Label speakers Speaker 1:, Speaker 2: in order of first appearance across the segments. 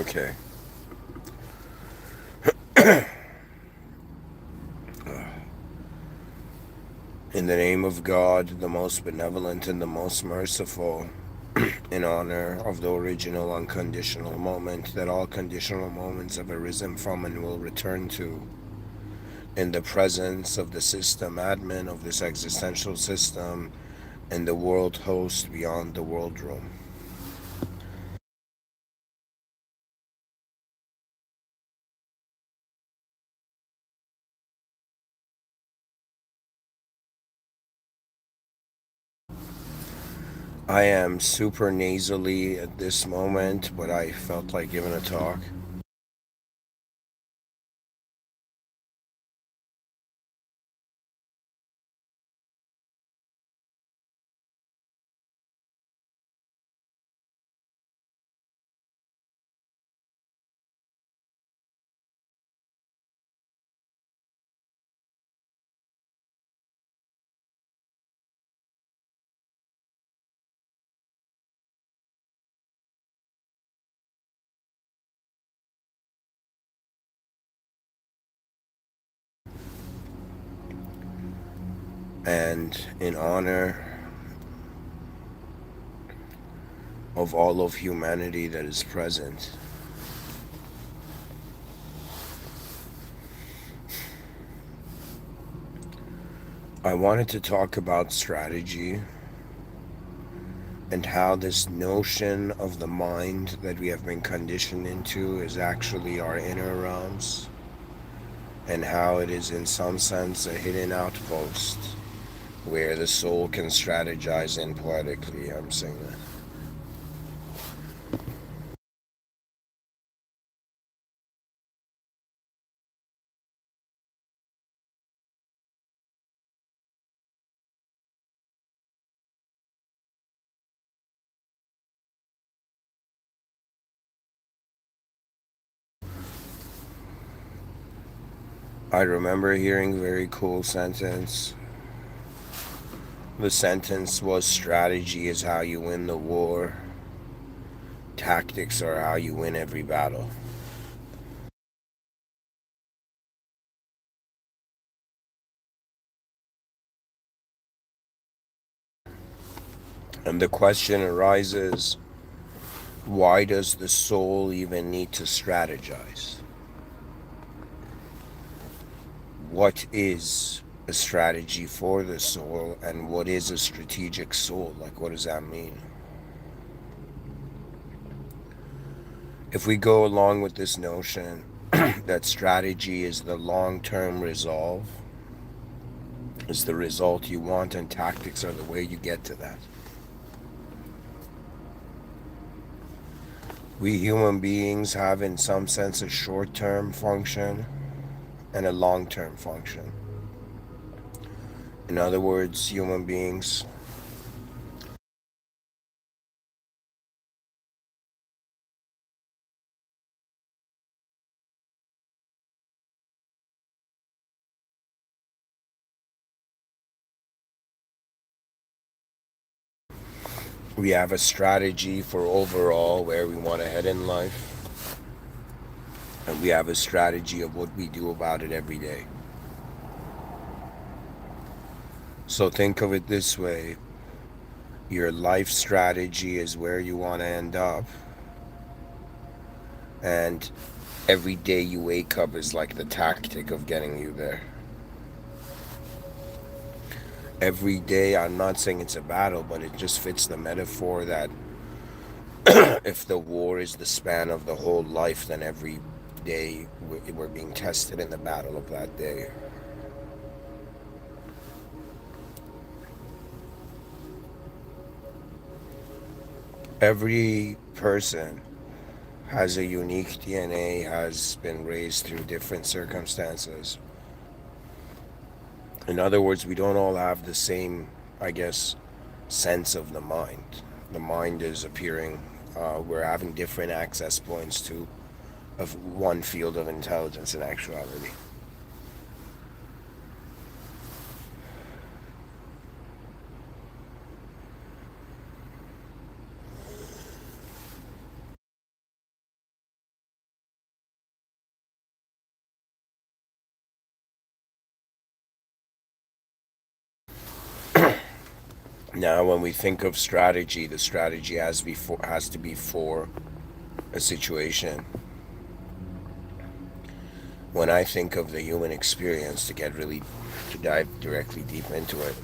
Speaker 1: Okay. In the name of God, the most benevolent and the most merciful, in honor of the original unconditional moment that all conditional moments have arisen from and will return to, in the presence of the system admin of this existential system and the world host beyond the world room. I am super nasally at this moment, but I felt like giving a talk. And in honor of all of humanity that is present, I wanted to talk about strategy and how this notion of the mind that we have been conditioned into is actually our inner realms, and how it is in some sense a hidden outpost where the soul can strategize in poetically. I'm saying that. I remember hearing a very cool sentence. The sentence was, strategy is how you win the war, tactics are how you win every battle. And the question arises, why does the soul even need to strategize? What is a strategy for the soul, and what is a strategic soul? Like, what does that mean? If we go along with this notion that strategy is the long-term resolve, is the result you want, and tactics are the way you get to that. We human beings have, in some sense, a short-term function and a long-term function. In other words, human beings, we have a strategy for overall where we want to head in life, and we have a strategy of what we do about it every day. So think of it this way. Your life strategy is where you want to end up, and every day you wake up is like the tactic of getting you there. Every day, I'm not saying it's a battle, but it just fits the metaphor that if the war is the span of the whole life, then every day we're being tested in the battle of that day. Every person has a unique DNA, has been raised through different circumstances. In other words, we don't all have the same, I guess, sense of the mind. The mind is appearing, we're having different access points to of one field of intelligence in actuality. Now, when we think of strategy, the strategy has to be for a situation. When I think of the human experience, to dive directly deep into it,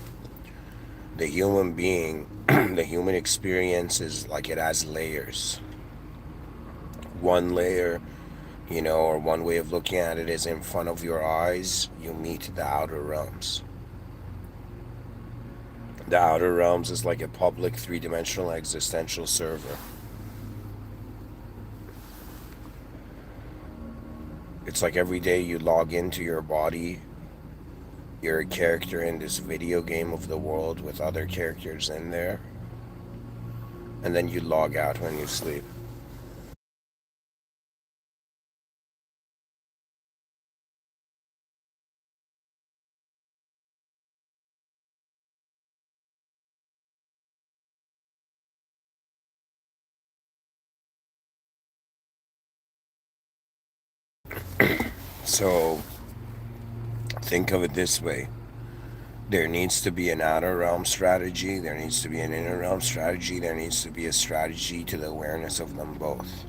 Speaker 1: the human being, the human experience is like it has layers. One layer, or one way of looking at it is in front of your eyes, you meet the outer realms. The outer realms is like a public three-dimensional existential server. It's like every day you log into your body, you're a character in this video game of the world with other characters in there, and then you log out when you sleep. So think of it this way. There needs to be an outer realm strategy, there needs to be an inner realm strategy, there needs to be a strategy to the awareness of them both.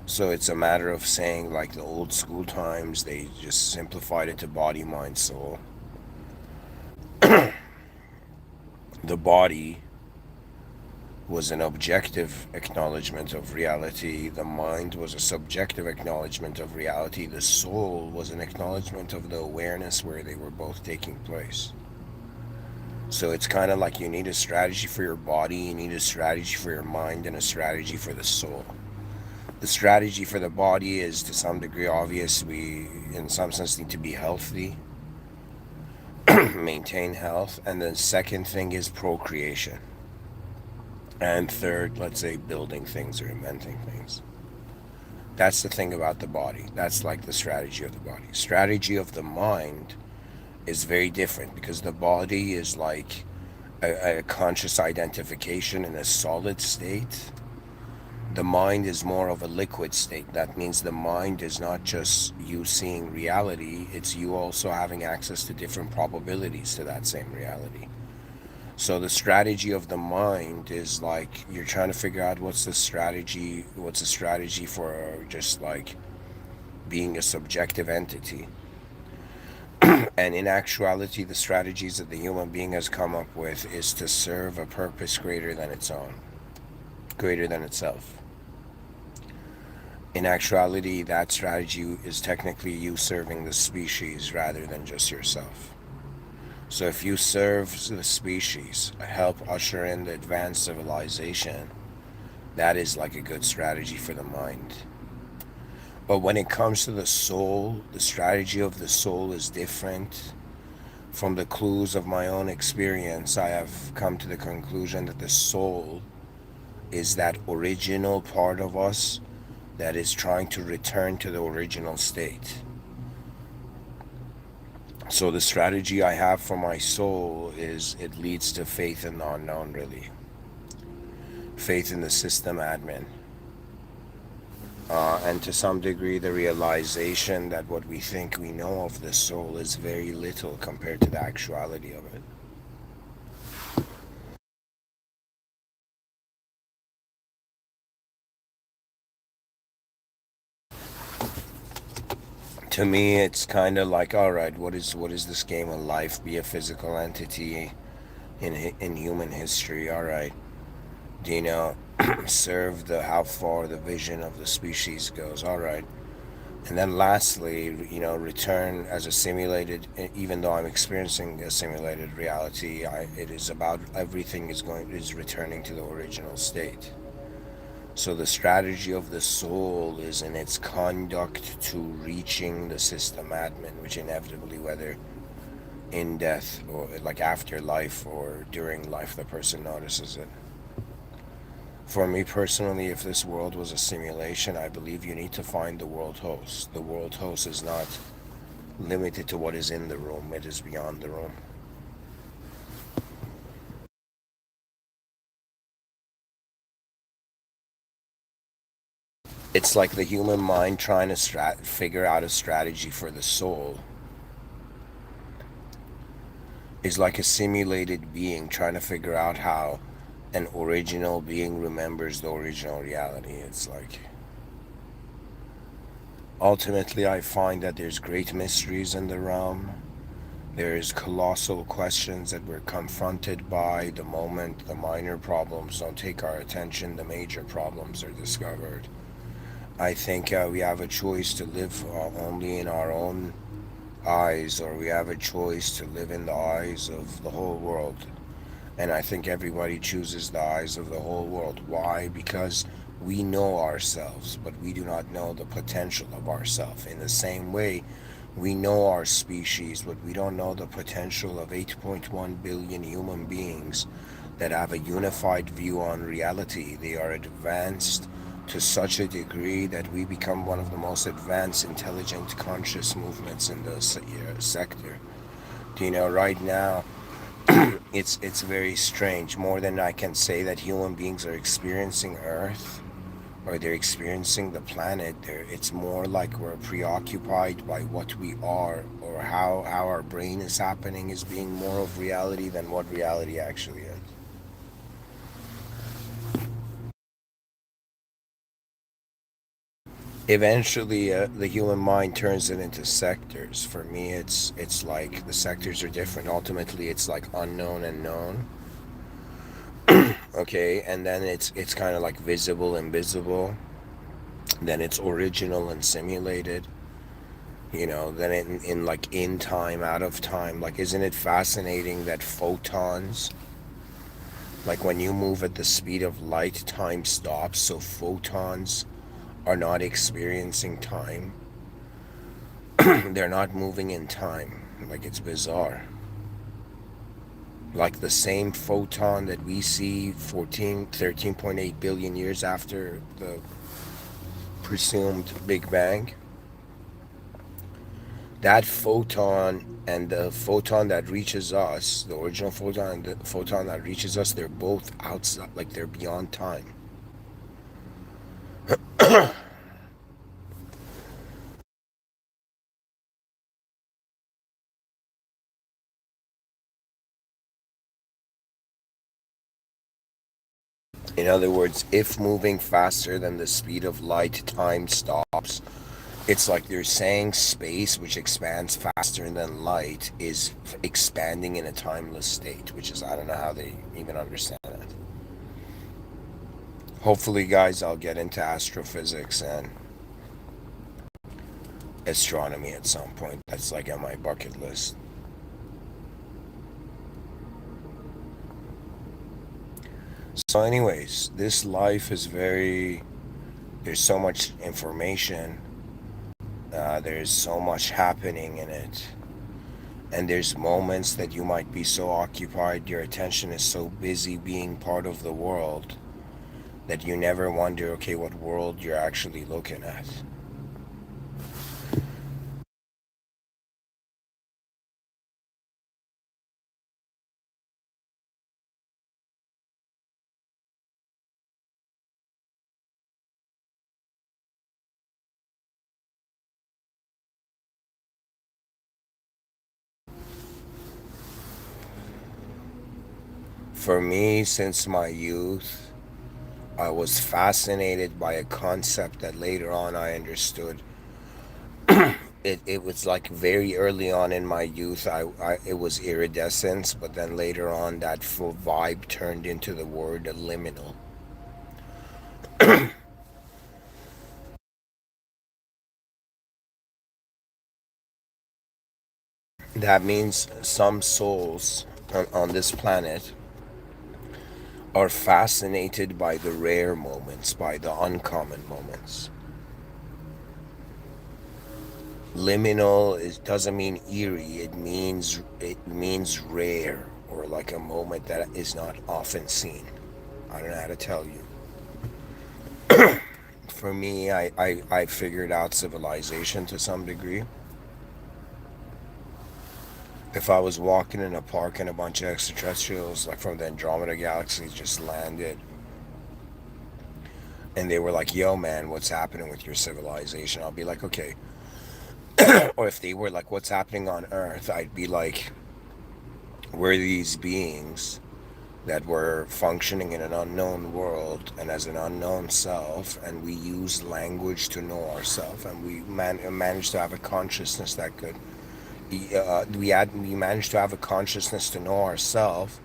Speaker 1: So it's a matter of saying, like the old school times, they just simplified it to body, mind, soul. The body was an objective acknowledgement of reality, the mind was a subjective acknowledgement of reality, the soul was an acknowledgement of the awareness where they were both taking place. So it's kind of like you need a strategy for your body, you need a strategy for your mind, and a strategy for the soul. The strategy for the body is to some degree obvious. We, in some sense, need to be healthy, maintain health. And then, second thing is procreation. And third, let's say building things or inventing things. That's the thing about the body. That's like the strategy of the body. Strategy of the mind is very different because the body is like a conscious identification in a solid state. The mind is more of a liquid state. That means the mind is not just you seeing reality, it's you also having access to different probabilities to that same reality. So the strategy of the mind is like you're trying to figure out what's the strategy for just like being a subjective entity. And in actuality, the strategies that the human being has come up with is to serve a purpose greater than its own, greater than itself. In actuality, that strategy is technically you serving the species rather than just yourself. So if you serve the species, help usher in the advanced civilization, that is like a good strategy for the mind. But when it comes to the soul, the strategy of the soul is different. From the clues of my own experience, I have come to the conclusion that the soul is that original part of us that is trying to return to the original state. So the strategy I have for my soul is it leads to faith in the unknown, really. Faith in the system admin. And to some degree, the realization that what we think we know of the soul is very little compared to the actuality of it. To me, it's kind of like, all right, what is this game of life? Be a physical entity in human history. All right, do you know serve the how far the vision of the species goes? All right, and then lastly, return as a simulated. Even though I'm experiencing a simulated reality, it is about everything is returning to the original state. So the strategy of the soul is in its conduct to reaching the system admin, which inevitably, whether in death or like after life or during life, the person notices it. For me personally, if this world was a simulation, I believe you need to find the world host. The world host is not limited to what is in the room, it is beyond the room. It's like the human mind trying to figure out a strategy for the soul. is like a simulated being trying to figure out how an original being remembers the original reality. It's like ultimately I find that there's great mysteries in the realm. There's colossal questions that we're confronted by the moment the minor problems don't take our attention, the major problems are discovered. I think we have a choice to live only in our own eyes, or we have a choice to live in the eyes of the whole world. And I think everybody chooses the eyes of the whole world. Why? Because we know ourselves, but we do not know the potential of ourselves. In the same way, we know our species, but we don't know the potential of 8.1 billion human beings that have a unified view on reality. They are advanced to such a degree that we become one of the most advanced, intelligent, conscious movements in the sector. Do you know, right now, it's very strange. More than I can say that human beings are experiencing Earth or they're experiencing the planet, it's more like we're preoccupied by what we are, or how our brain is happening is being more of reality than what reality actually is. Eventually, the human mind turns it into sectors. For me, it's like the sectors are different. Ultimately, it's like unknown and known. Okay, and then it's kind of like visible, invisible. Then it's original and simulated. Then in like in time, out of time. Like, isn't it fascinating that photons, like when you move at the speed of light, time stops, so photons are not experiencing time. They're not moving in time. Like, it's bizarre. Like the same photon that we see 13.8 billion years after the presumed Big Bang, that photon and the photon that reaches us, the original photon and the photon that reaches us, they're both outside, like they're beyond time. In other words, if moving faster than the speed of light, time stops. It's like they're saying space, which expands faster than light, is expanding in a timeless state, which is, I don't know how they even understand that. Hopefully, guys, I'll get into astrophysics and astronomy at some point. That's like on my bucket list. So, anyways, this life is very, there's so much information, there's so much happening in it. And there's moments that you might be so occupied, your attention is so busy being part of the world that you never wonder, okay, what world you're actually looking at. For me, since my youth, I was fascinated by a concept that later on I understood. It was like very early on in my youth, it was iridescence, but then later on that full vibe turned into the word liminal. That means some souls on this planet are fascinated by the rare moments, by the uncommon moments. Liminal doesn't mean eerie. It means rare, or like a moment that is not often seen. I don't know how to tell you. For me, I figured out civilization to some degree. If I was walking in a park and a bunch of extraterrestrials, like from the Andromeda galaxy, just landed, and they were like, "Yo, man, what's happening with your civilization?" I'll be like, "Okay." Or if they were like, "What's happening on Earth?" I'd be like, We're these beings that were functioning in an unknown world and as an unknown self, and we use language to know ourselves, and we managed to have a consciousness that could we managed to have a consciousness to know ourselves,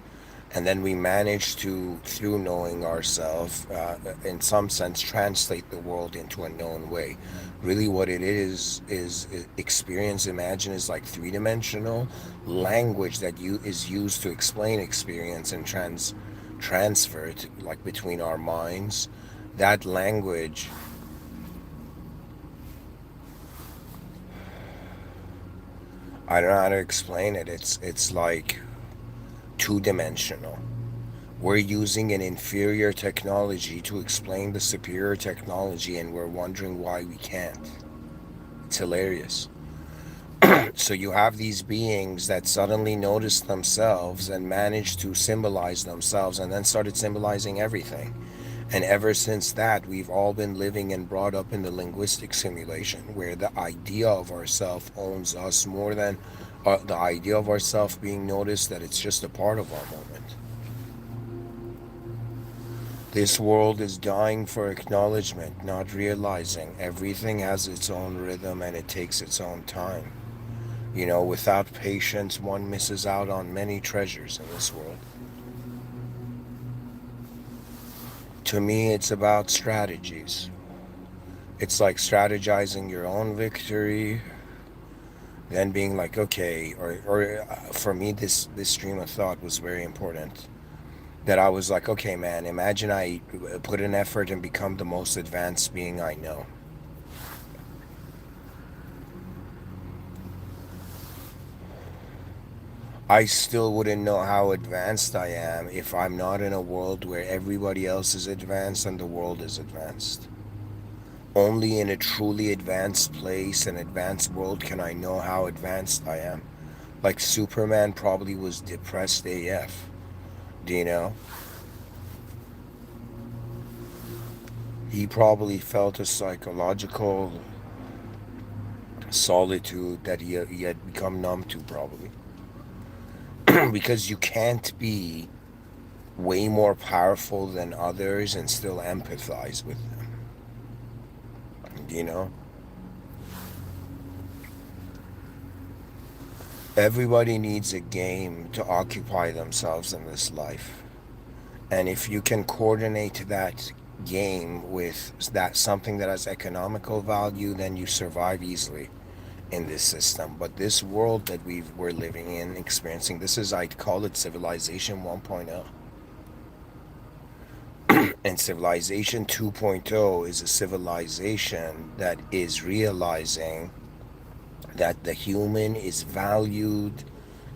Speaker 1: and then we managed to, through knowing ourselves, in some sense translate the world into a known way. Really what it is experience. Imagine is like three-dimensional language that is used to explain experience and transfer it, like between our minds. That language, I don't know how to explain it. It's like two-dimensional. We're using an inferior technology to explain the superior technology, and we're wondering why we can't. It's hilarious. So you have these beings that suddenly noticed themselves and managed to symbolize themselves, and then started symbolizing everything. And ever since that, we've all been living and brought up in the linguistic simulation where the idea of ourself owns us more than the idea of ourself being noticed, that it's just a part of our moment. This world is dying for acknowledgement, not realizing everything has its own rhythm and it takes its own time. Without patience, one misses out on many treasures in this world. To me, it's about strategies. It's like strategizing your own victory, then being like, okay, or for me, this stream of thought was very important. That I was like, okay, man, imagine I put an effort and become the most advanced being I know. I still wouldn't know how advanced I am if I'm not in a world where everybody else is advanced and the world is advanced. Only in a truly advanced place, an advanced world, can I know how advanced I am. Like Superman probably was depressed AF. Do you know? He probably felt a psychological solitude that he had become numb to, probably. Because you can't be way more powerful than others and still empathize with them. You know? Everybody needs a game to occupy themselves in this life. And if you can coordinate that game with that something that has economical value, then you survive easily in this system. But this world that we're living in, experiencing, this is, I'd call it Civilization 1.0. And Civilization 2.0 is a civilization that is realizing that the human is valued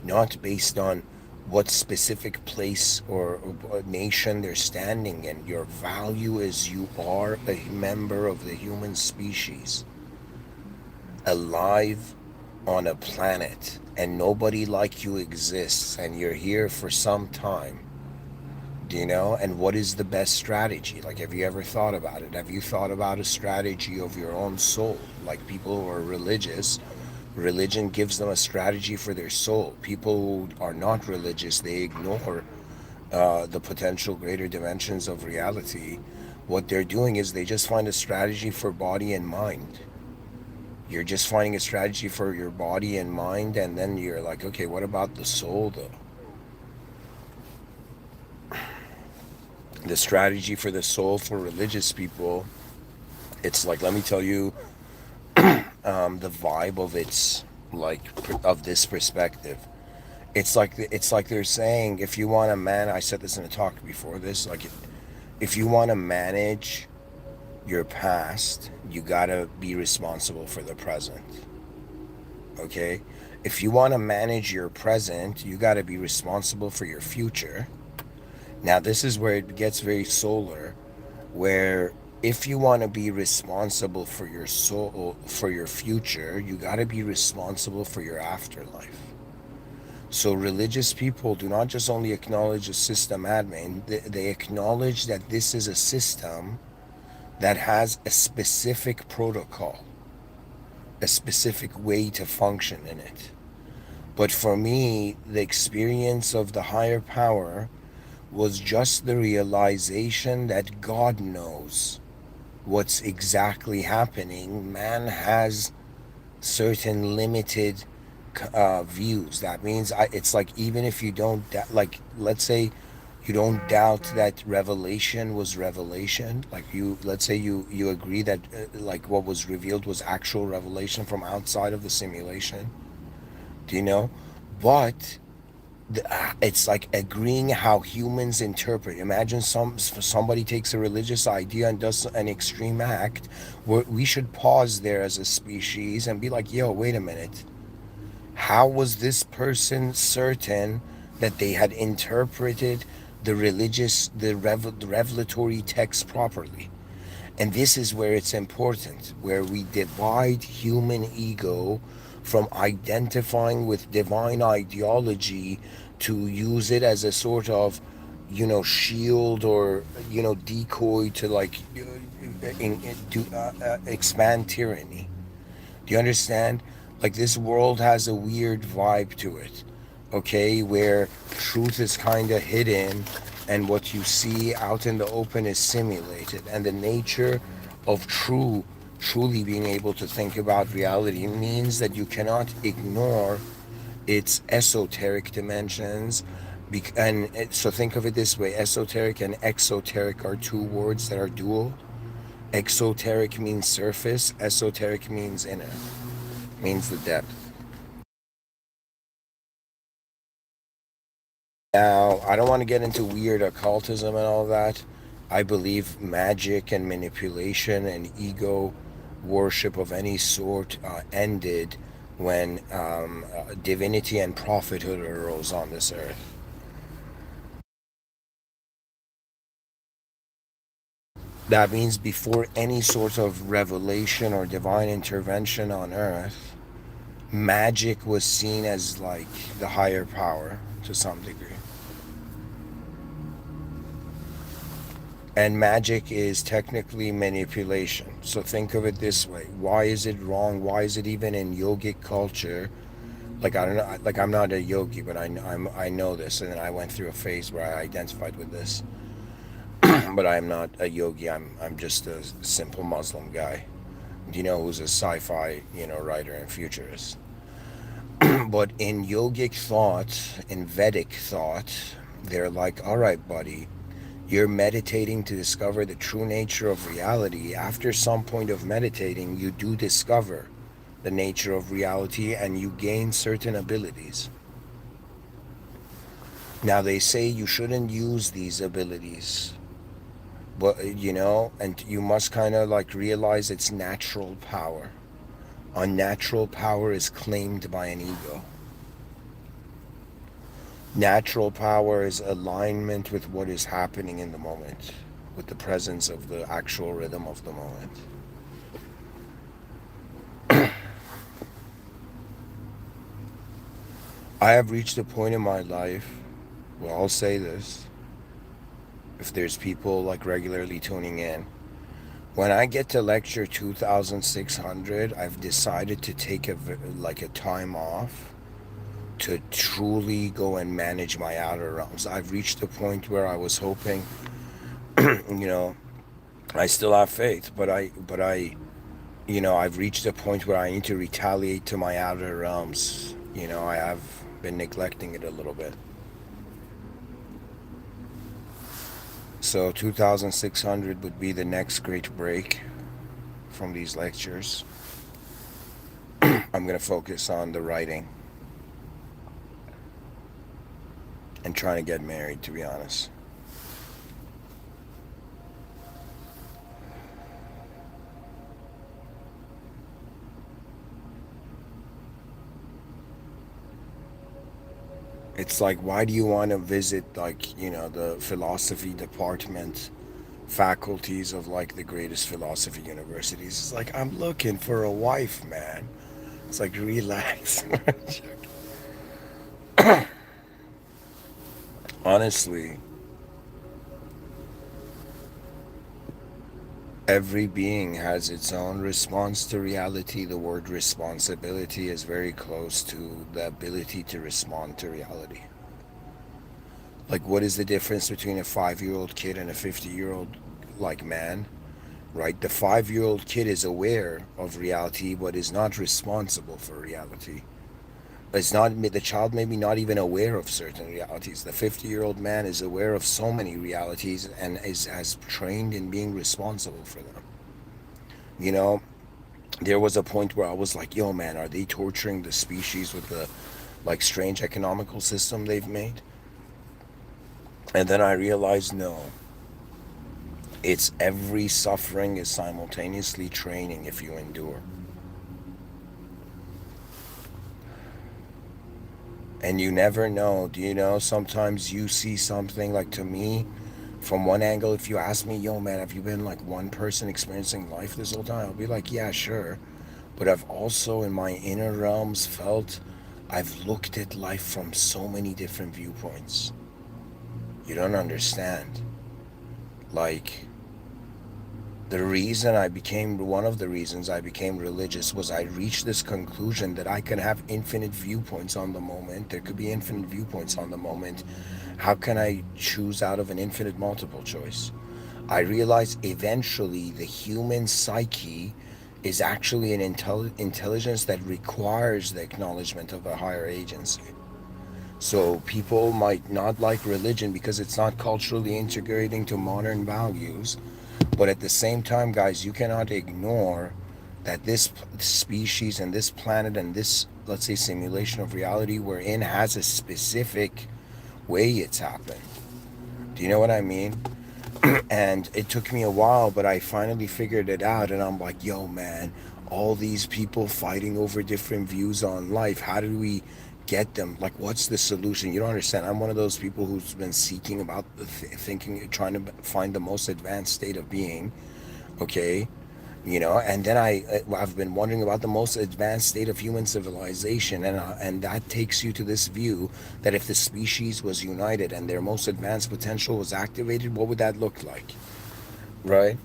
Speaker 1: not based on what specific place or nation they're standing in. Your value is you are a member of the human species, alive on a planet, and nobody like you exists, and you're here for some time. Do you know? And what is the best strategy? Like, have you ever thought about it? Have you thought about a strategy of your own soul? Like, people who are religious, religion gives them a strategy for their soul. People who are not religious, they ignore the potential greater dimensions of reality. What they're doing is they just find a strategy for body and mind. You're just finding a strategy for your body and mind, and then you're like, okay, what about the soul, though? The strategy for the soul for religious people, it's like, let me tell you, the vibe of its, like, of this perspective. It's like they're saying, if you want to I said this in a talk before this, like, if you want to manage your past, you gotta be responsible for the present. Okay? If you want to manage your present, you gotta be responsible for your future. Now, this is where it gets very solar, where if you want to be responsible for your soul, for your future, you got to be responsible for your afterlife. So religious people do not just only acknowledge a system admin, they acknowledge that this is a system that has a specific protocol, a specific way to function in it. But for me, the experience of the higher power was just the realization that God knows what's exactly happening. Man has certain limited views. That means it's like, even if you don't, like, let's say you don't doubt that revelation was revelation, like, you, let's say you agree that like what was revealed was actual revelation from outside of the simulation, do you know? But it's like agreeing how humans interpret. Imagine somebody takes a religious idea and does an extreme act. Where we should pause there as a species and be like, "Yo, wait a minute. How was this person certain that they had interpreted the revelatory text properly?" And this is where it's important, where we divide human ego from identifying with divine ideology to use it as a sort of, shield, or, decoy to, like, to expand tyranny. Do you understand? Like, this world has a weird vibe to it, okay? Where truth is kind of hidden and what you see out in the open is simulated. And the nature of truly being able to think about reality means that you cannot ignore its esoteric dimensions. And so think of it this way: esoteric and exoteric are two words that are dual. Exoteric means surface, esoteric means inner, means the depth. Now, I don't want to get into weird occultism and all that. I believe magic and manipulation and ego worship of any sort ended when divinity and prophethood arose on this earth. That means before any sort of revelation or divine intervention on earth, magic was seen as like the higher power to some degree. And magic is technically manipulation. So think of it this way: why is it wrong? Why is it even in yogic culture? Like, I don't know. Like, I'm not a yogi, but I know this, and then I went through a phase where I identified with this. But I'm not a yogi. I'm just a simple Muslim guy. Do you know who's a sci-fi writer and futurist? But in yogic thought, in Vedic thought, they're like, all right, buddy, you're meditating to discover the true nature of reality. After some point of meditating, you do discover the nature of reality and you gain certain abilities. Now, they say you shouldn't use these abilities, but and you must kind of like realize it's natural power. Unnatural power is claimed by an ego. Natural power is alignment with what is happening in the moment, with the presence of the actual rhythm of the moment. I have reached a point in my life, well, I'll say this, if there's people like regularly tuning in. When I get to lecture 2600, I've decided to take a time off to truly go and manage my outer realms. I've reached a point where I was hoping, you know, I still have faith, but I've reached a point where I need to retaliate to my outer realms. I have been neglecting it a little bit. So 2600 would be the next great break from these lectures. I'm going to focus on the writing and trying to get married, to be honest. It's like, why do you want to visit, like, the philosophy department faculties of, like, the greatest philosophy universities? It's like, I'm looking for a wife, man. It's like, relax. Honestly, Every being has its own response to reality. The word responsibility is very close to the ability to respond to reality. Like, what is the difference between a 5-year-old kid and a 50-year-old, like, man? Right? The 5-year-old kid is aware of reality, but is not responsible for reality. It's not the child, maybe not even aware of certain realities. The 50-year-old man is aware of so many realities and is as trained in being responsible for them. You know, there was a point where I was like, yo, man, are they torturing the species with the like strange economical system they've made? And then I realized, no, it's every suffering is simultaneously training if you endure. And you never know. Do you know? Sometimes you see something, like, to me, from one angle. If you ask me, yo, man, have you been like one person experiencing life this whole time? I'll be like, yeah, sure. But I've also, in my inner realms, felt I've looked at life from so many different viewpoints. You don't understand. Like, one of the reasons I became religious was I reached this conclusion that I can have infinite viewpoints on the moment. There could be infinite viewpoints on the moment. How can I choose out of an infinite multiple choice? I realized eventually the human psyche is actually an intelligence that requires the acknowledgement of a higher agency. So people might not like religion because it's not culturally integrating to modern values. But at the same time, guys, you cannot ignore that this species and this planet and this, let's say, simulation of reality we're in has a specific way it's happened. Do you know what I mean? And it took me a while, but I finally figured it out. And I'm like, yo, man, all these people fighting over different views on life, how do we get them? Like, what's the solution? You don't understand. I'm one of those people who's been seeking about thinking, trying to find the most advanced state of being. Okay. And then I've been wondering about the most advanced state of human civilization, and that takes you to this view that if the species was united and their most advanced potential was activated, what would that look like, right?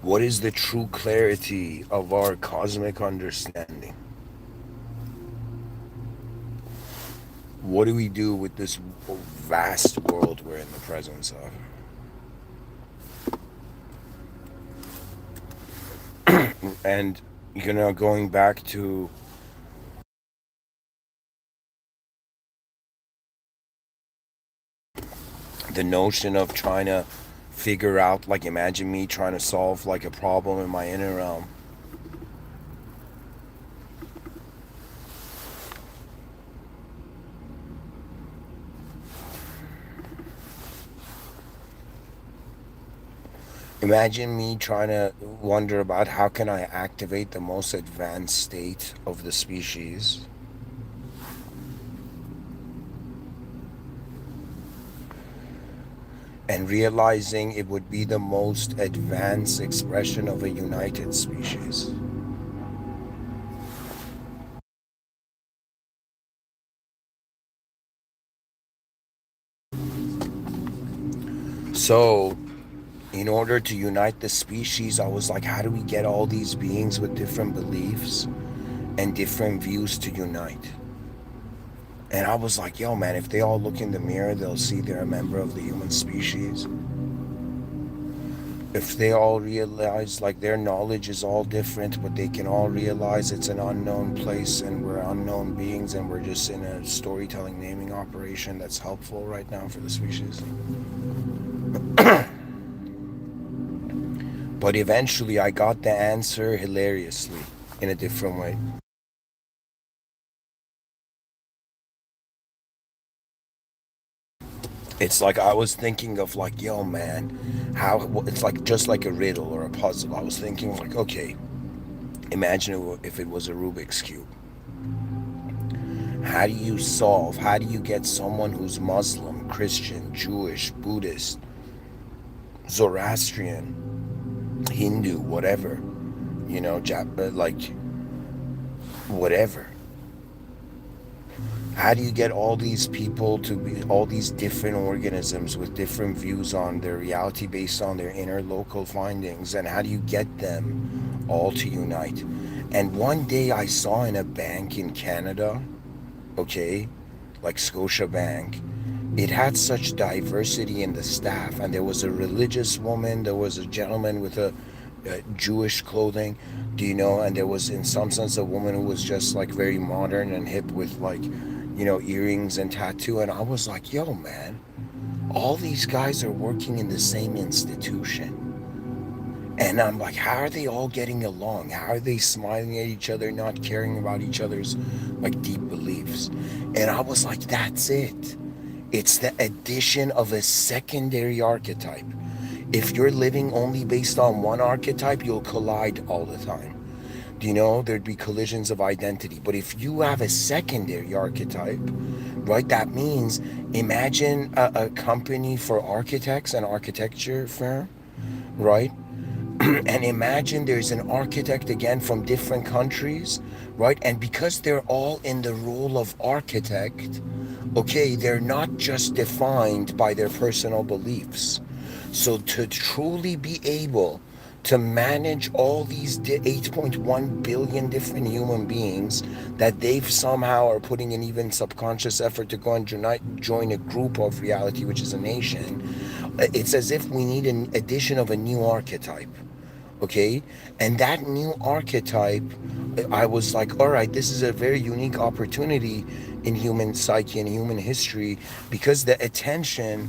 Speaker 1: What is the true clarity of our cosmic understanding? What do we do with this vast world we're in the presence of? And going back to the notion of trying to figure out, like, imagine me trying to solve like a problem in my inner realm. Imagine me trying to wonder about how can I activate the most advanced state of the species, and realizing it would be the most advanced expression of a united species. So, in order to unite the species, I was like, how do we get all these beings with different beliefs and different views to unite? And I was like, yo, man, if they all look in the mirror, they'll see they're a member of the human species. If they all realize, like, their knowledge is all different, but they can all realize it's an unknown place and we're unknown beings and we're just in a storytelling naming operation that's helpful right now for the species. But eventually I got the answer hilariously in a different way. It's like I was thinking of like, yo, man, how it's like just like a riddle or a puzzle. I was thinking like, okay, imagine if it was a Rubik's cube. How do you solve? How do you get someone who's Muslim, Christian, Jewish, Buddhist, Zoroastrian, Hindu, whatever, like whatever. How do you get all these people to be all these different organisms with different views on their reality based on their inner local findings? And how do you get them all to unite? And one day I saw in a bank in Canada, okay, like Scotia Bank, it had such diversity in the staff, and there was a religious woman, there was a gentleman with a Jewish clothing, do you know? And there was, in some sense, a woman who was just like very modern and hip with like, earrings and tattoo. And I was like, yo, man, all these guys are working in the same institution. And I'm like, how are they all getting along? How are they smiling at each other, not caring about each other's like deep beliefs? And I was like, that's it. It's the addition of a secondary archetype. If you're living only based on one archetype, you'll collide all the time. Do you know? There'd be collisions of identity. But if you have a secondary archetype, right, that means imagine a company for architects, an architecture firm, right? And imagine there's an architect again from different countries, right? And because they're all in the role of architect, okay, they're not just defined by their personal beliefs. So to truly be able to manage all these 8.1 billion different human beings that they've somehow are putting in even subconscious effort to go and join a group of reality, which is a nation, it's as if we need an addition of a new archetype. Okay, and that new archetype, I was like, all right, this is a very unique opportunity in human psyche and human history, because the attention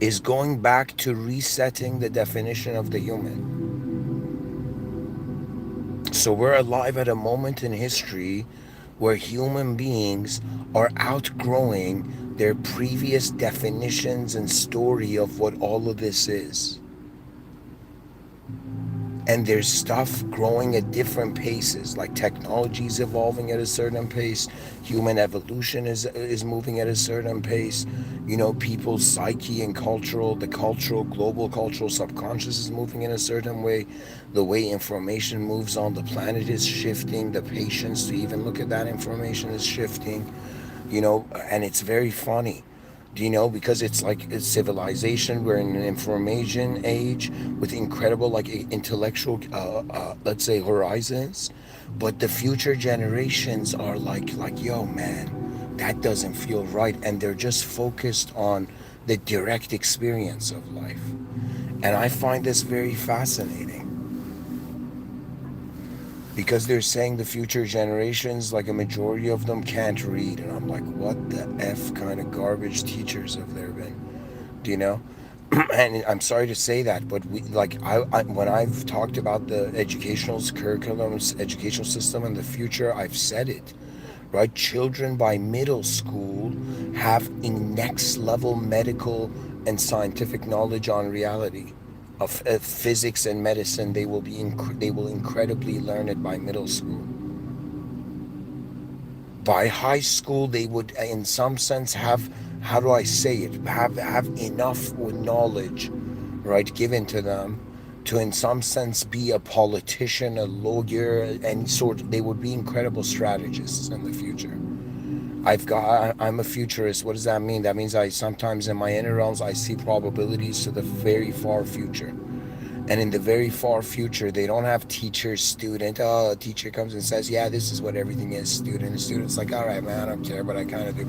Speaker 1: is going back to resetting the definition of the human. So we're alive at a moment in history where human beings are outgrowing their previous definitions and story of what all of this is. And there's stuff growing at different paces, like technology is evolving at a certain pace, human evolution is moving at a certain pace, people's psyche and the cultural, global cultural subconscious is moving in a certain way, the way information moves on the planet is shifting, the patience to even look at that information is shifting, and it's very funny. Do you know? Because it's like a civilization. We're in an information age with incredible, like, intellectual, let's say, horizons. But the future generations are like, yo, man, that doesn't feel right. And they're just focused on the direct experience of life. And I find this very fascinating, because they're saying the future generations, like a majority of them, can't read. And I'm like, what the F kind of garbage teachers have there been? Do you know? And I'm sorry to say that, but when I've talked about the educational curriculums, educational system in the future, I've said it, right? Children by middle school have in next level medical and scientific knowledge on reality of physics and medicine. They will incredibly learn it by middle school. By high school, they would, in some sense, have, how do I say it, have enough knowledge, right, given to them to, in some sense, be a politician, a lawyer, and sort. They would be incredible strategists in the future. I'm a futurist. What does that mean? That means I sometimes in my inner realms I see probabilities to the very far future. And in the very far future, they don't have teacher, student. Oh, a teacher comes and says, yeah, this is what everything is, student. The student's like, all right, man, I don't care, but I kind of do.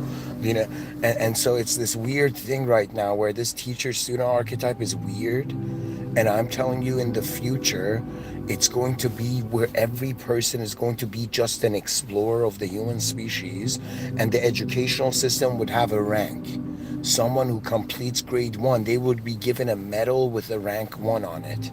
Speaker 1: You know, and so it's this weird thing right now where this teacher student archetype is weird. And I'm telling you, in the future, it's going to be where every person is going to be just an explorer of the human species, and the educational system would have a rank. Someone who completes grade 1, they would be given a medal with a rank 1 on it.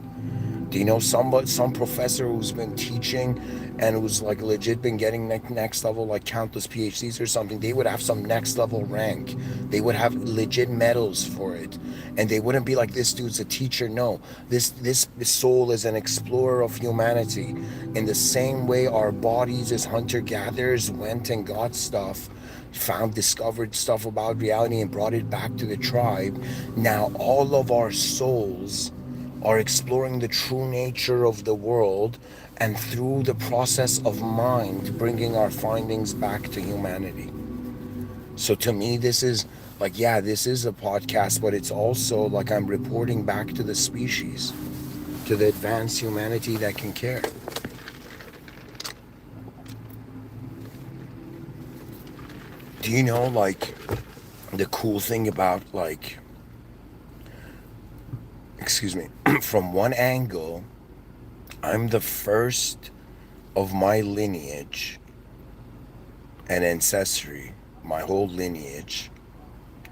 Speaker 1: Do you know some professor who's been teaching and who's like legit been getting next level, like countless PhDs or something? They would have some next level rank. They would have legit medals for it, and they wouldn't be like, this dude's a teacher. No, this soul is an explorer of humanity. In the same way, our bodies as hunter gatherers went and got stuff, discovered stuff about reality and brought it back to the tribe. Now all of our souls are exploring the true nature of the world, and through the process of mind, bringing our findings back to humanity. So to me, this is like, yeah, this is a podcast, but it's also like I'm reporting back to the species, to the advanced humanity that can care. Do you know, like, the cool thing about, like, excuse me, from one angle, I'm the first of my lineage and ancestry, my whole lineage,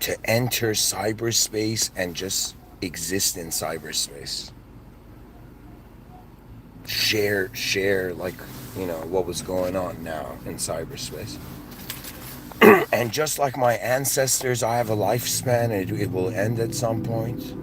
Speaker 1: to enter cyberspace and just exist in cyberspace. Share, like, what was going on now in cyberspace. And just like my ancestors, I have a lifespan, and it will end at some point.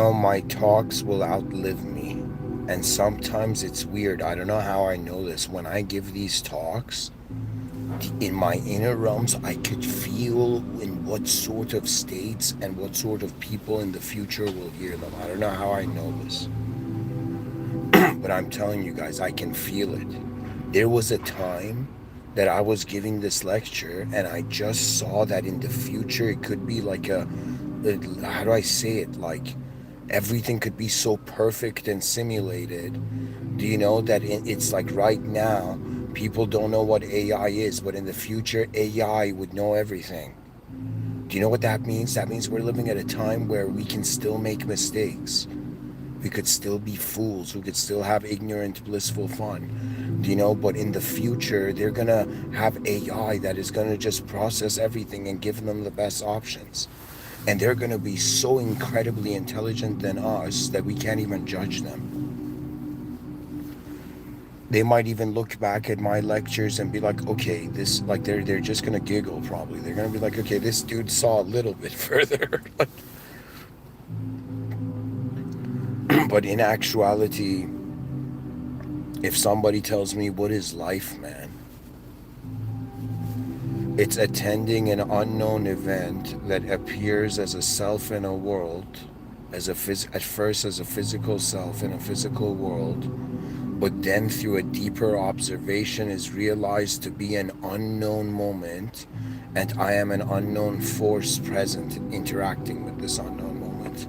Speaker 1: My talks will outlive me. And sometimes it's weird. I don't know how I know this. When I give these talks, in my inner realms, I could feel in what sort of states and what sort of people in the future will hear them. I don't know how I know this. But I'm telling you guys, I can feel it. There was a time that I was giving this lecture, and I just saw that in the future it could be like how do I say it? Like, everything could be so perfect and simulated. Do you know that it's like right now, people don't know what AI is, but in the future, AI would know everything. Do you know what that means? That means we're living at a time where we can still make mistakes. We could still be fools. We could still have ignorant, blissful fun. Do you know? But in the future, they're going to have AI that is going to just process everything and give them the best options. And they're going to be so incredibly intelligent than us that we can't even judge them. They might even look back at my lectures and be like, okay, this, like, they're just going to giggle probably. They're going to be like, okay, this dude saw a little bit further. But in actuality, if somebody tells me what is life, man, it's attending an unknown event that appears as a self in a world, at first as a physical self in a physical world, but then through a deeper observation is realized to be an unknown moment, and I am an unknown force present interacting with this unknown moment.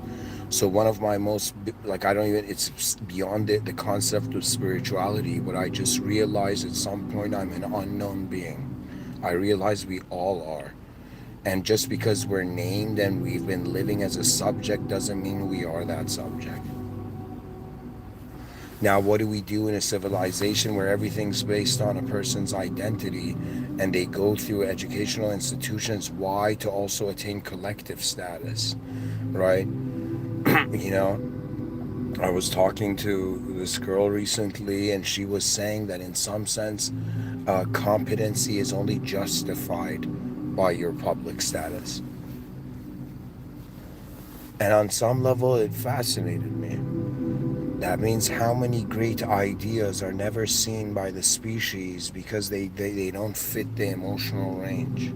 Speaker 1: So one of my most, like, I don't even, it's beyond the concept of spirituality, but I just realized at some point I'm an unknown being. I realize we all are. And just because we're named and we've been living as a subject doesn't mean we are that subject. Now, what do we do in a civilization where everything's based on a person's identity and they go through educational institutions? Why? To also attain collective status, right? You know, I was talking to this girl recently, and she was saying that in some sense, competency is only justified by your public status. And on some level, it fascinated me. That means how many great ideas are never seen by the species because they don't fit the emotional range.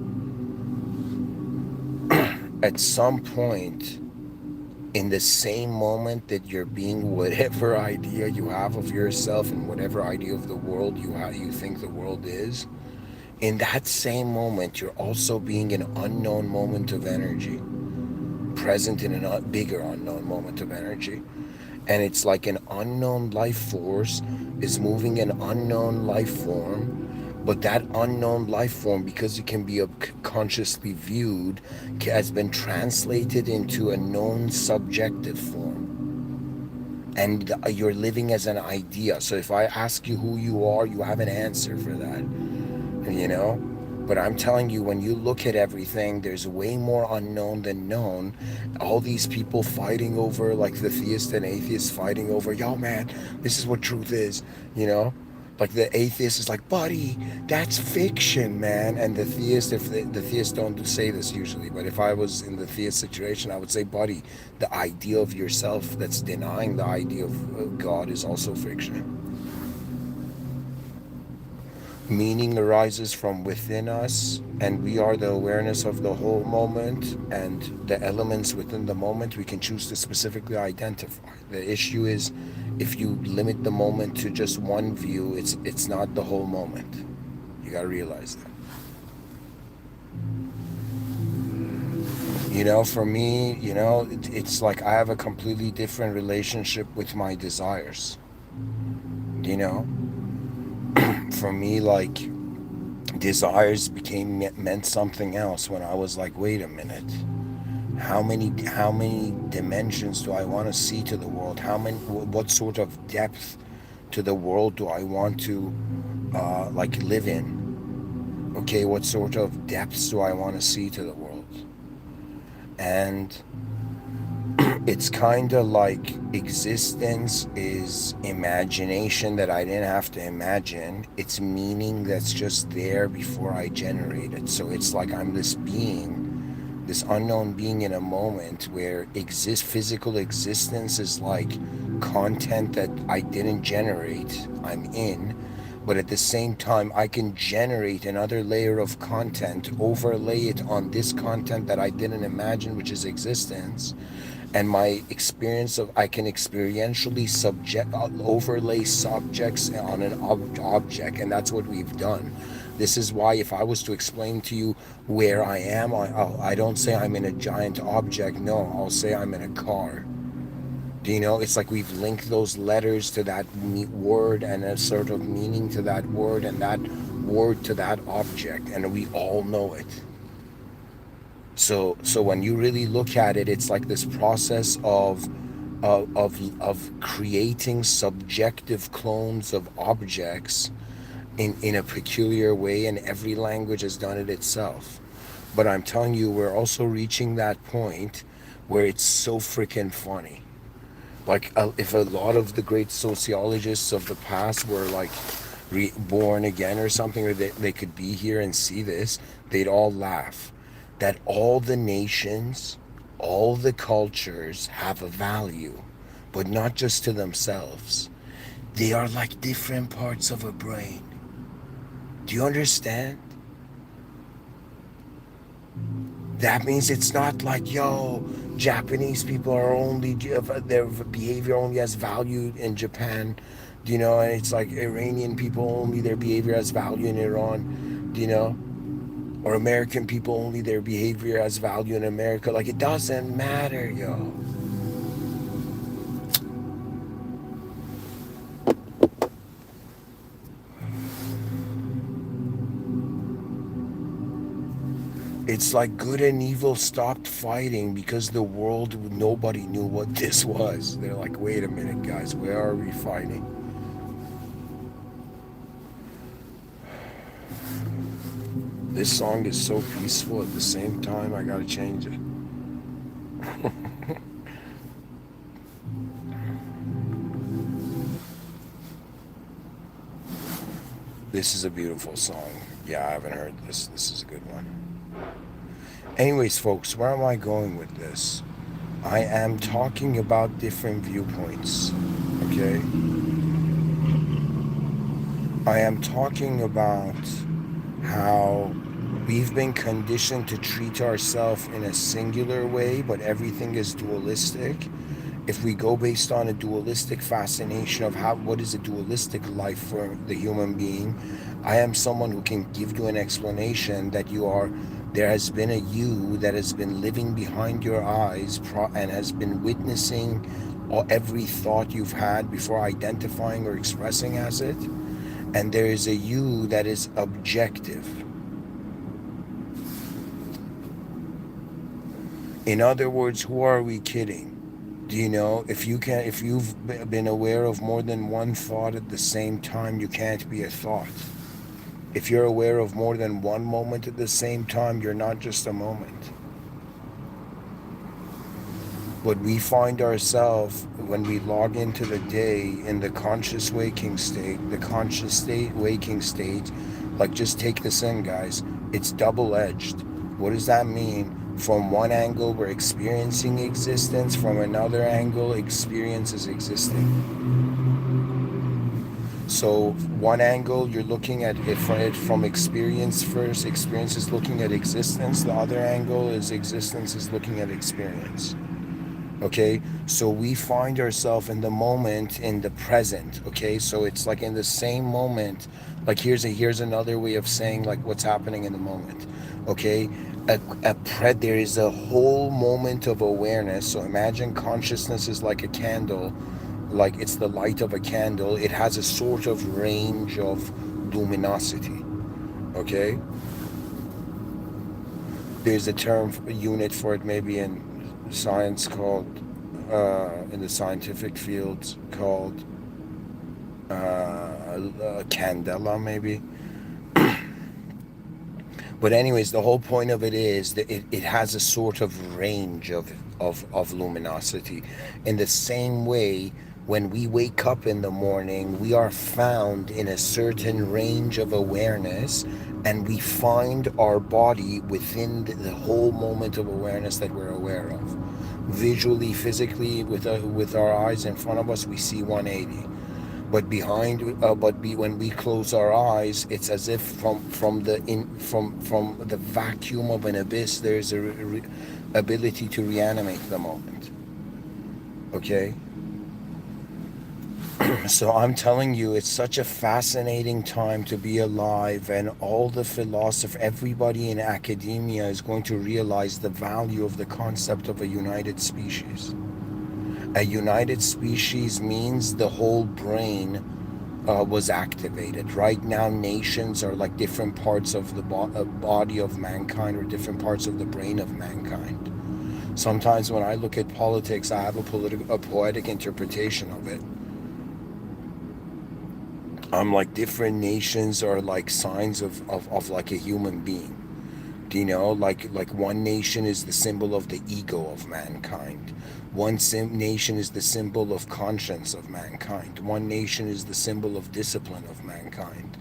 Speaker 1: At some point, in the same moment that you're being whatever idea you have of yourself and whatever idea of the world you think the world is, in that same moment you're also being an unknown moment of energy, present in a bigger unknown moment of energy. And it's like an unknown life force is moving an unknown life form, but that unknown life form, because it can be consciously viewed, has been translated into a known subjective form, and you're living as an idea. So if I ask you who you are, you have an answer for that, you know. But I'm telling you, when you look at everything, there's way more unknown than known. All these people fighting over, like the theist and atheist fighting over, yo man, this is what truth is, you know. Like the atheist is like, buddy, that's fiction, man. And the theist, if the theists don't say this usually, but if I was in the theist situation, I would say, buddy, the idea of yourself that's denying the idea of God is also fiction. Meaning arises from within us, and we are the awareness of the whole moment, and the elements within the moment we can choose to specifically identify. The issue is, if you limit the moment to just one view, it's not the whole moment. You got to realize that. For me, it's like I have a completely different relationship with my desires. you know for me, like, desires meant something else when I was like, wait a minute, how many dimensions do I want to see to the world? What sort of depth to the world do I want to like live in? Okay, what sort of depths do I want to see to the world? And it's kind of like existence is imagination that I didn't have to imagine. It's meaning that's just there before I generate it. So it's like I'm this being, this unknown being in a moment where physical existence is like content that I didn't generate, I'm in. But at the same time, I can generate another layer of content, overlay it on this content that I didn't imagine, which is existence. And my experience of, I can experientially overlay subjects on an object, and that's what we've done. This is why, if I was to explain to you where I am, I don't say I'm in a giant object. No, I'll say I'm in a car. Do you know? It's like we've linked those letters to that word, and a sort of meaning to that word, and that word to that object, and we all know it. So when you really look at it, it's like this process of creating subjective clones of objects in a peculiar way, and every language has done it itself. But I'm telling you, we're also reaching that point where it's so freaking funny. Like, if a lot of the great sociologists of the past were like born again or something, or they could be here and see this, they'd all laugh. That all the nations, all the cultures have a value, but not just to themselves. They are like different parts of a brain. Do you understand? That means it's not like, yo, Japanese people are only, their behavior only has value in Japan, and it's like Iranian people only, their behavior has value in Iran, or American people only, their behavior has value in America. Like, it doesn't matter, yo. It's like good and evil stopped fighting because the world, nobody knew what this was. They're like, wait a minute, guys, where are we fighting? This song is so peaceful at the same time, I gotta change it. This is a beautiful song. Yeah, I haven't heard this. This is a good one. Anyways, folks, where am I going with this? I am talking about different viewpoints, okay? I am talking about how We've been conditioned to treat ourselves in a singular way, but everything is dualistic. If we go based on a dualistic fascination of what is a dualistic life for the human being, I am someone who can give you an explanation that there has been a you that has been living behind your eyes and has been witnessing every thought you've had before identifying or expressing as it. And there is a you that is objective. In other words, who are we kidding? Do you know, if you've been aware of more than one thought at the same time, you can't be a thought. If you're aware of more than one moment at the same time, you're not just a moment. But we find ourselves, when we log into the day in the conscious waking state, waking state, like, just take this in, guys. It's double-edged. What does that mean? From one angle, we're experiencing existence. From another angle, experience is existing. So one angle, you're looking at it from experience first. Experience is looking at existence. The other angle is existence is looking at experience. Okay, so we find ourselves in the moment, in the present. Okay, so it's like in the same moment. Like, here's another way of saying, like, what's happening in the moment. Okay, there is a whole moment of awareness. So imagine consciousness is like a candle, like it's the light of a candle. It has a sort of range of luminosity. Okay, there's a unit for it, maybe in science, called in the scientific fields, called candela, maybe. But anyways, the whole point of it is that it has a sort of range of luminosity. In the same way, when we wake up in the morning, we are found in a certain range of awareness, and we find our body within the whole moment of awareness that we're aware of. Visually, physically, with our eyes in front of us, we see 180. But when we close our eyes, it's as if from the vacuum of an abyss, there's a ability to reanimate the moment. Okay. So I'm telling you, it's such a fascinating time to be alive, and all the philosopher, everybody in academia is going to realize the value of the concept of a united species. A united species means the whole brain was activated. Right now, nations are like different parts of the body of mankind, or different parts of the brain of mankind. Sometimes when I look at politics, I have a poetic interpretation of it. I'm like, different nations are like signs of like a human being. Do you know, like one nation is the symbol of the ego of mankind. One nation is the symbol of conscience of mankind. One nation is the symbol of discipline of mankind.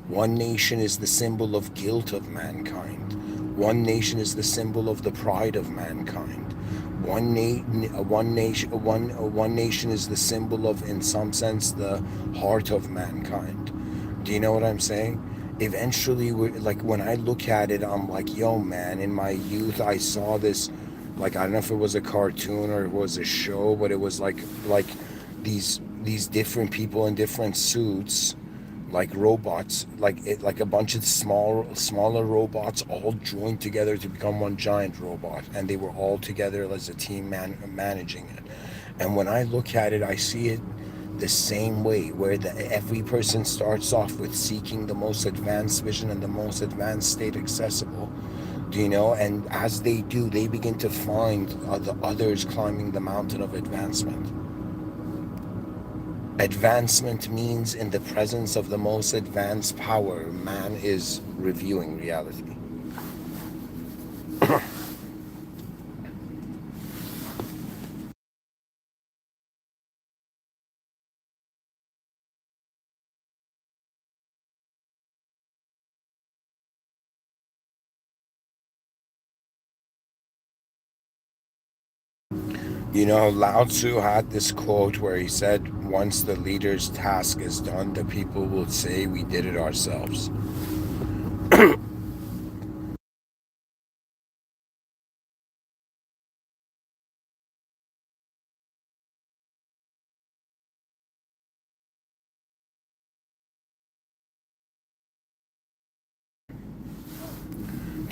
Speaker 1: One nation is the symbol of guilt of mankind. One nation is the symbol of the pride of mankind. One nation is the symbol of, in some sense, the heart of mankind. Do you know what I'm saying? Eventually, like, when I look at it, I'm like, yo, man, in my youth, I saw this, like, I don't know if it was a cartoon or it was a show, but it was like these different people in different suits, like robots, like a bunch of smaller robots all joined together to become one giant robot, and they were all together as a team managing it. And when I look at it, I see it the same way, where every person starts off with seeking the most advanced vision and the most advanced state accessible. Do you know? And as they do, they begin to find the others climbing the mountain of advancement. Advancement means, in the presence of the most advanced power, man is reviewing reality. You know, Lao Tzu had this quote where he said, once the leader's task is done, the people will say we did it ourselves.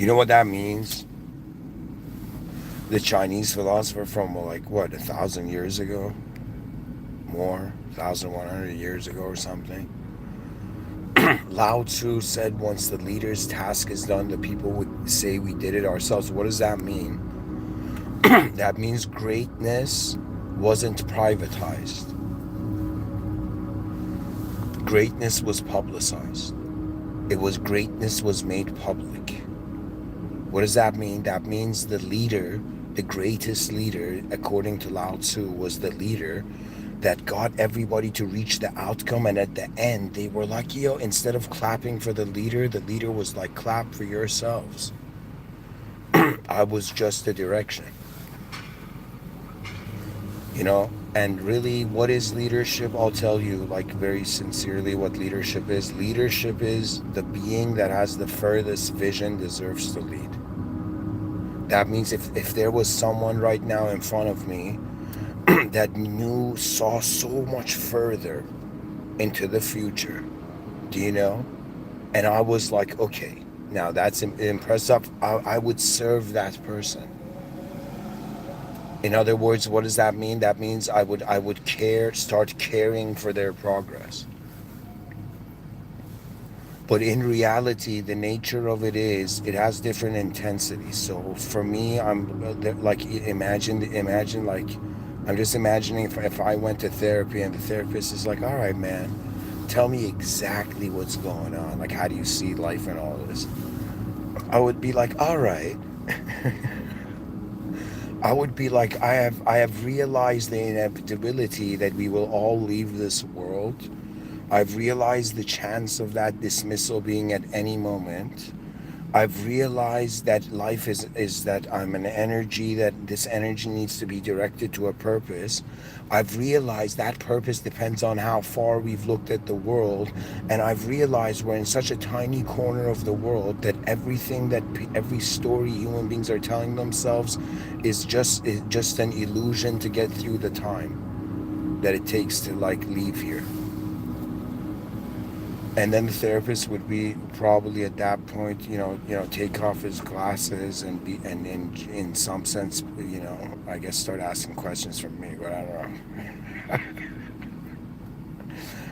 Speaker 1: You know what that means? The Chinese philosopher from like what, 1,000 years ago, more, 1,100 years ago or something. Lao Tzu said, once the leader's task is done, the people would say we did it ourselves. What does that mean? That means greatness wasn't privatized. Greatness was publicized. Greatness was made public. What does that mean? That means the leader, the greatest leader, according to Lao Tzu, was the leader that got everybody to reach the outcome. And at the end, they were like, yo, instead of clapping for the leader was like, clap for yourselves. I was just the direction, you know? And really, what is leadership? I'll tell you, like, very sincerely, what leadership is. Leadership is the being that has the furthest vision deserves to lead. That means if there was someone right now in front of me that saw so much further into the future, do you know? And I was like, okay, now that's impressive. I would serve that person. In other words, what does that mean? That means I would start caring for their progress. But in reality, the nature of it is, it has different intensities. So for me, I'm like, imagine like, I'm just imagining if I went to therapy and the therapist is like, all right, man, tell me exactly what's going on. Like, how do you see life and all this? I would be like, all right. I would be like, I have realized the inevitability that we will all leave this world. I've realized the chance of that dismissal being at any moment. I've realized that life is that I'm an energy, that this energy needs to be directed to a purpose. I've realized that purpose depends on how far we've looked at the world. And I've realized we're in such a tiny corner of the world that every story human beings are telling themselves is just an illusion to get through the time that it takes to like leave here. And then the therapist would be probably at that point, take off his glasses and be, and in some sense, I guess start asking questions from me, but I don't know.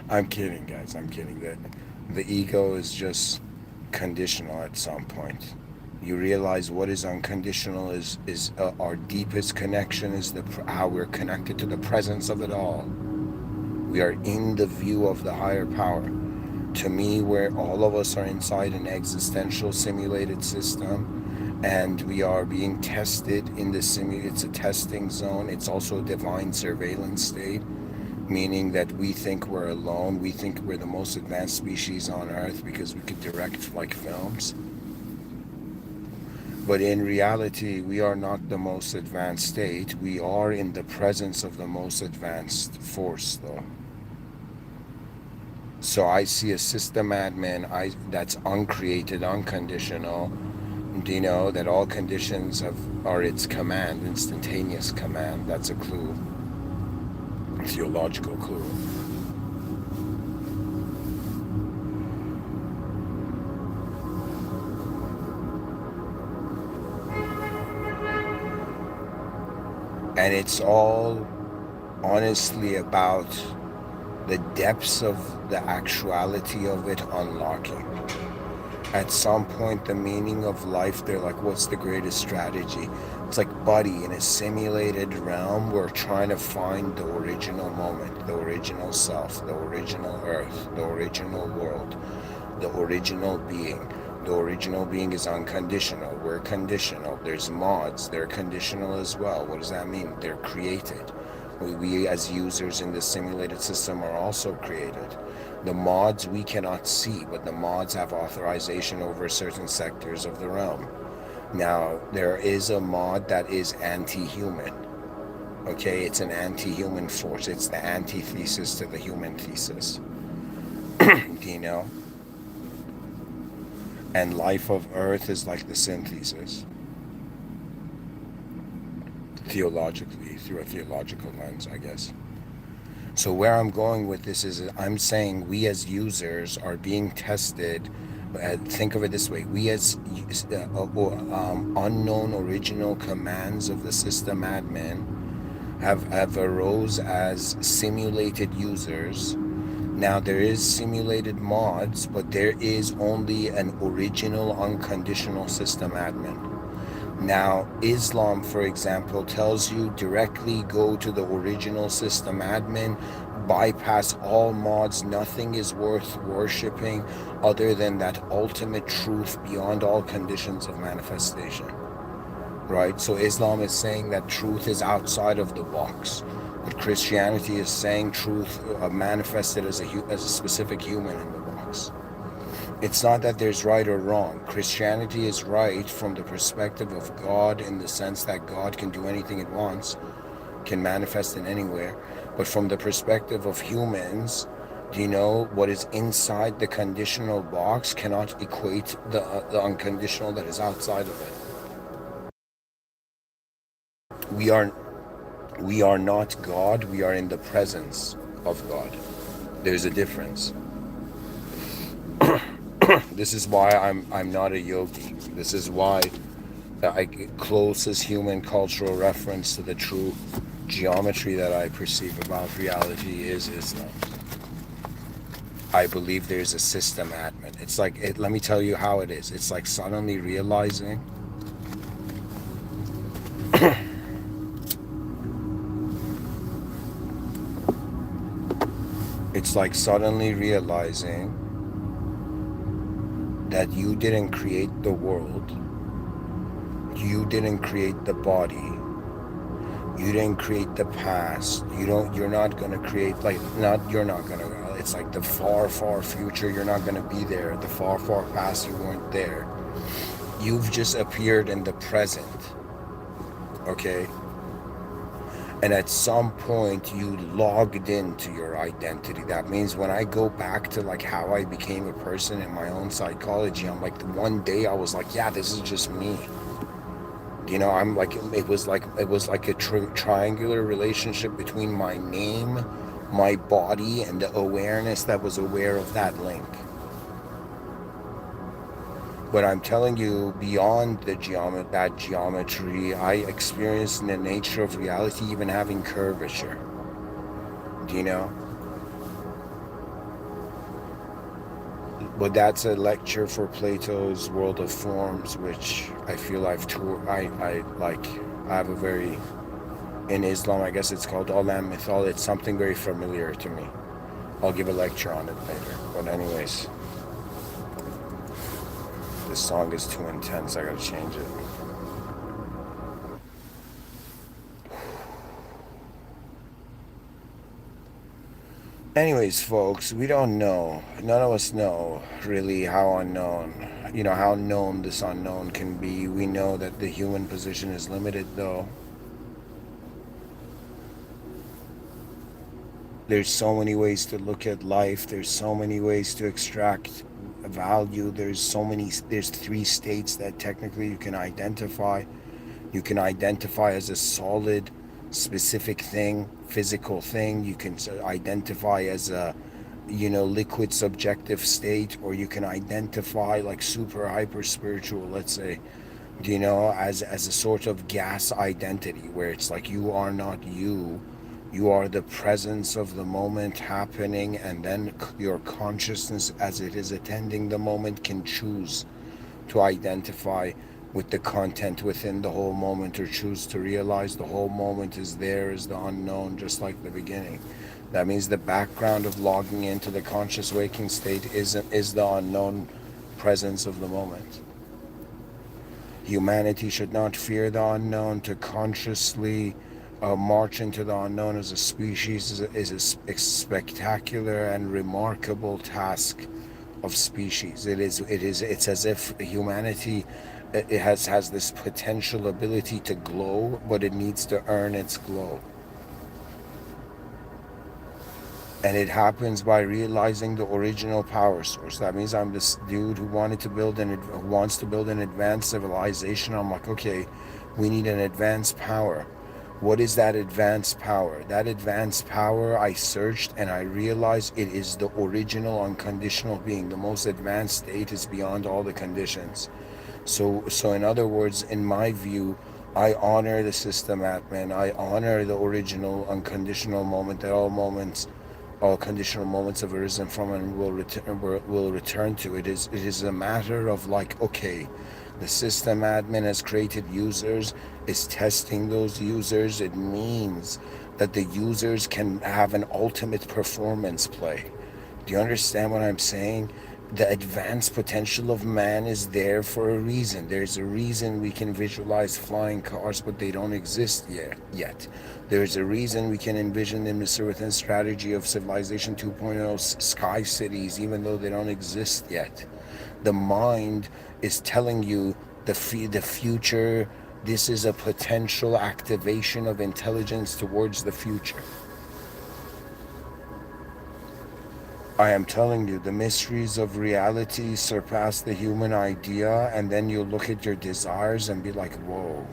Speaker 1: I'm kidding, guys. I'm kidding. The ego is just conditional at some point. You realize what is unconditional is our deepest connection is how we're connected to the presence of it all. We are in the view of the higher power. To me, where all of us are inside an existential simulated system and we are being tested in the it's a testing zone. It's also a divine surveillance state, meaning that we think we're alone. We think we're the most advanced species on earth because we could direct like films. But in reality, we are not the most advanced state. We are in the presence of the most advanced force, though. So I see a system admin that's uncreated, unconditional, that all conditions are its command, instantaneous command. That's a clue, a theological clue. And it's all honestly about the depths of the actuality of it unlocking. At some point, the meaning of life, they're like, what's the greatest strategy? It's like, buddy, in a simulated realm, we're trying to find the original moment, the original self, the original earth, the original world, the original being. The original being is unconditional. We're conditional. There's mods. They're conditional as well. What does that mean? They're created. We as users in the simulated system are also created. The mods we cannot see, but the mods have authorization over certain sectors of the realm. Now, there is a mod that is anti-human. Okay, it's an anti-human force. It's the antithesis to the human thesis. Do you know? And life of Earth is like the synthesis. Theologically, through a theological lens, I guess. So where I'm going with this is I'm saying we as users are being tested Think of it this way: we as unknown original commands of the system admin have arose as simulated users. Now there is simulated mods, but there is only an original unconditional system admin. Now Islam, for example, tells you directly go to the original system admin, bypass all mods. Nothing is worth worshipping other than that ultimate truth beyond all conditions of manifestation. Right? So Islam is saying that truth is outside of the box, but Christianity is saying truth manifested as a specific human in the box. It's not that there's right or wrong. Christianity is right from the perspective of God, in the sense that God can do anything it wants, can manifest in anywhere. But from the perspective of humans, do you know what is inside the conditional box cannot equate the unconditional that is outside of it. We are not God. We are in the presence of God. There's a difference. This is why I'm not a yogi. This is why the closest human cultural reference to the true geometry that I perceive about reality is Islam. I believe there's a system admin. It's like, let me tell you how it is. It's like suddenly realizing it's like suddenly realizing that you didn't create the world, you didn't create the body, you didn't create the past, you're not gonna create, it's like the far future, you're not gonna be there. The far past, you weren't there. You've just appeared in the present, okay? And at some point you logged into your identity. That means when I go back to like how I became a person in my own psychology, I'm like, one day I was like, yeah, this is just me. You know, I'm like, it was like a triangular relationship between my name, my body, and the awareness that was aware of that link. But I'm telling you, beyond the geometry, I experienced in the nature of reality even having curvature. Do you know? But that's a lecture for Plato's World of Forms, which I feel I've toured. I have a very, in Islam, I guess it's called Alam Mythology. It's something very familiar to me. I'll give a lecture on it later. But anyways, this song is too intense. I gotta change it. Anyways, folks, we don't know. None of us know really how known this unknown can be. We know that the human position is limited, though. There's so many ways to look at life. There's so many ways to extract value. There's 3 states that technically you can identify. You can identify as a solid, specific thing, physical thing. You can identify as a, liquid subjective state, or you can identify like super hyper spiritual, let's say, as a sort of gas identity, where it's like you are not you. You are the presence of the moment happening, and then your consciousness as it is attending the moment can choose to identify with the content within the whole moment, or choose to realize the whole moment is there as the unknown, just like the beginning. That means the background of logging into the conscious waking state is the unknown presence of the moment. Humanity should not fear the unknown. To consciously march into the unknown as a species is a spectacular and remarkable task of species. It's as if humanity, it has this potential ability to glow, but it needs to earn its glow. And it happens by realizing the original power source. That means I'm this dude who wants to build an advanced civilization. I'm like, okay, we need an advanced power. What is that advanced power? That advanced power, I searched and I realized it is the original unconditional being. The most advanced state is beyond all the conditions. So in other words, in my view, I honor the system admin. I honor the original unconditional moment that all conditional moments have arisen from and will return to. It is a matter of like, okay, the system admin has created users, is testing those users. It means that the users can have an ultimate performance play. Do you understand what I'm saying? The advanced potential of man is there for a reason. There's a reason we can visualize flying cars, but they don't exist yet. There's a reason we can envision the Mr. Within strategy of Civilization 2.0 sky cities, even though they don't exist yet. The mind is telling you the future. This is a potential activation of intelligence towards the future. I am telling you, the mysteries of reality surpass the human idea, and then you look at your desires and be like, whoa.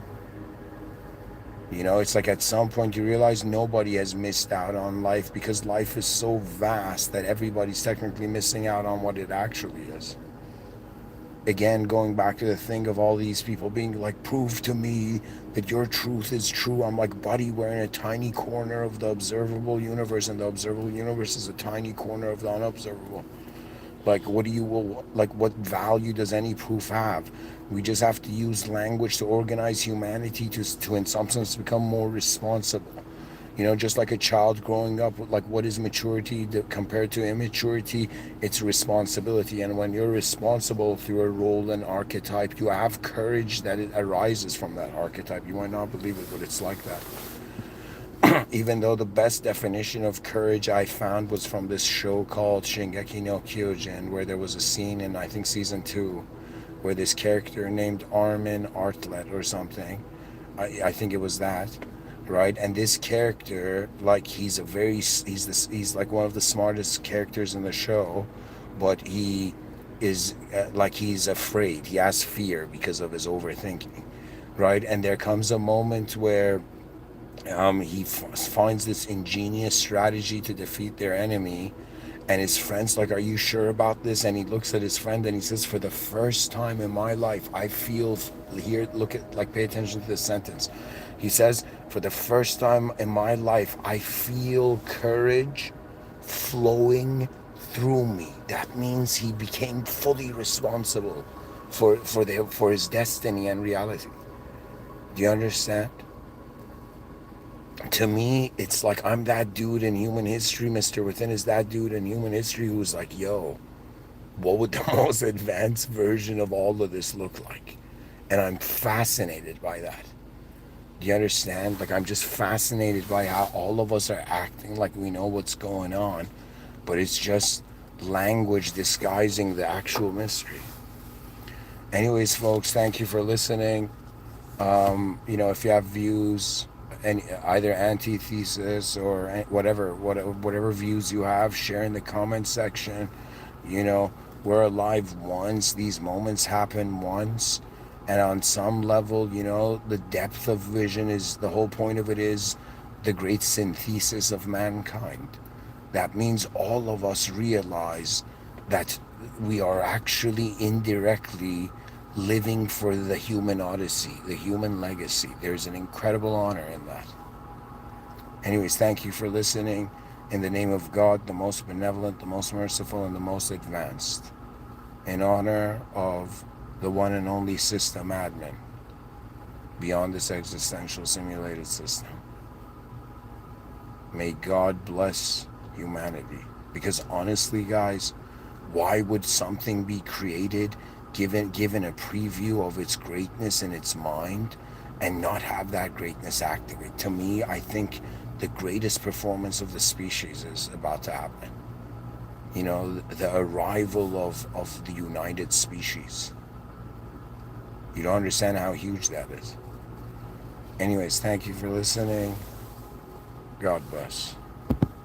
Speaker 1: It's like at some point you realize nobody has missed out on life because life is so vast that everybody's technically missing out on what it actually is. Again, going back to the thing of all these people being like, prove to me that your truth is true. I'm like, buddy, we're in a tiny corner of the observable universe, and the observable universe is a tiny corner of the unobservable. Like, what value does any proof have? We just have to use language to organize humanity to in some sense, become more responsible. Just like a child growing up, like, what is maturity compared to immaturity? It's responsibility. And when you're responsible through a role and archetype, you have courage that it arises from that archetype. You might not believe it, but it's like that. Even though the best definition of courage I found was from this show called Shingeki no Kyojin, where there was a scene in, I think, season 2, where this character named Armin Artlet or something, I think it was that, right? And this character, like, he's like one of the smartest characters in the show, but he is like, he's afraid. He has fear because of his overthinking, right? And there comes a moment where he finds this ingenious strategy to defeat their enemy, and his friend's like, are you sure about this? And he looks at his friend and he says, for the first time in my life, I feel here, look at, like, pay attention to this sentence. He says, for the first time in my life, I feel courage flowing through me. That means he became fully responsible for his destiny and reality. Do you understand? To me, it's like, I'm that dude in human history. Mr. Within is that dude in human history who's like, yo, what would the most advanced version of all of this look like? And I'm fascinated by that. Do you understand? Like, I'm just fascinated by how all of us are acting like we know what's going on, but it's just language disguising the actual mystery. Anyways, folks, thank you for listening. If you have views, and either antithesis or whatever views you have, share in the comment section. We're alive once. These moments happen once, and on some level, the depth of vision is the whole point of it is the great synthesis of mankind. That means all of us realize that we are actually indirectly living for the human odyssey, the human legacy. There's an incredible honor in that. Anyways, thank you for listening. In the name of God, the most benevolent, the most merciful, and the most advanced. In honor of the one and only system admin beyond this existential simulated system. May God bless humanity. Because honestly, guys, why would something be created, given a preview of its greatness in its mind, and not have that greatness activate? To me, I think the greatest performance of the species is about to happen. The arrival of the united species. You don't understand how huge that is. Anyways, thank you for listening. God bless.